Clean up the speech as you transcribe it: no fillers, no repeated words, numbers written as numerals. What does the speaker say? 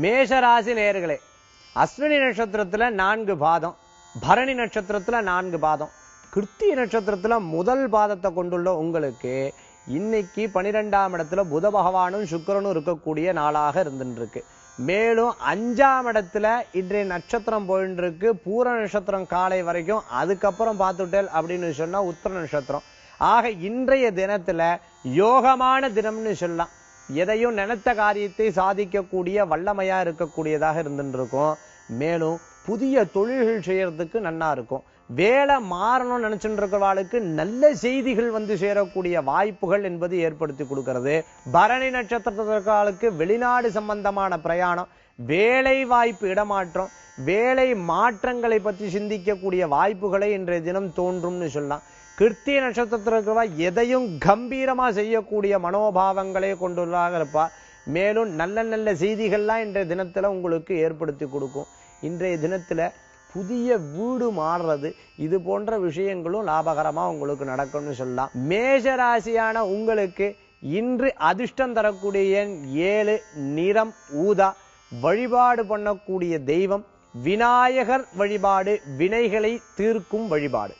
மேஷராசி நேயர்களே, அஸ்வினி நட்சத்திரத்துல 4 பாதம், பரணி நட்சத்திரத்துல 4 பாதம், கிருத்திகை நட்சத்திரத்துல முதல் பாதத்தை கொண்டுள்ள உங்களுக்கு இன்னைக்கு 12ஆம் இடத்துல புத பகவானும் சுக்கிரனும் இருக்கக்கூடிய நாளாக இருந்துருக்கு. மேலும் 5ஆம் இடத்துல இன்றைய நட்சத்திரம் போயிட்டு இருக்கு. பூர நட்சத்திரம் காலை வரைக்கும், அதுக்கப்புறம் பார்த்துட்டேல் அப்படின்னு சொன்னா உத்திர நட்சத்திரம். ஆக இன்றைய தினத்துல யோகமான தினம்னு சொல்லலாம். எதையும் நினைத்த காரியத்தை சாதிக்கக்கூடிய வல்லமையா இருக்கக்கூடியதாக இருந்துருக்கும். மேலும் புதிய தொழில்கள் செய்யறதுக்கு நன்னா இருக்கும். வேலை மாறணும்னு நினைச்சுட்டு இருக்கிறவாளுக்கு நல்ல செய்திகள் வந்து சேரக்கூடிய வாய்ப்புகள் என்பது ஏற்படுத்தி கொடுக்கிறது. பரணி நட்சத்திரத்திற்கு வெளிநாடு சம்பந்தமான பிரயாணம், வேலை வாய்ப்பு இடமாற்றம், வேலை மாற்றங்களை பற்றி சிந்திக்கக்கூடிய வாய்ப்புகளை இன்றைய தினம் தோன்றும்னு சொல்லலாம். கிருத்திகை நட்சத்திரத்திற்கு எதையும் கம்பீரமா செய்யக்கூடிய மனோபாவங்களை கொண்டுள்ளாக இருப்பா. மேலும் நல்ல நல்ல செய்திகள்லாம் இன்றைய தினத்துல உங்களுக்கு ஏற்படுத்தி கொடுக்கும். இன்றைய தினத்துல புதிய வீடு மாறுறது, இது போன்ற விஷயங்களும் லாபகரமா உங்களுக்கு நடக்கும்னு சொல்லலாம். மேஷராசியான உங்களுக்கு இன்று அதிர்ஷ்டம் தரக்கூடிய எண் 7, நிறம் ஊதா. வழிபாடு பண்ணக்கூடிய தெய்வம் விநாயகர் வழிபாடு, வினைகளை தீர்க்கும் வழிபாடு.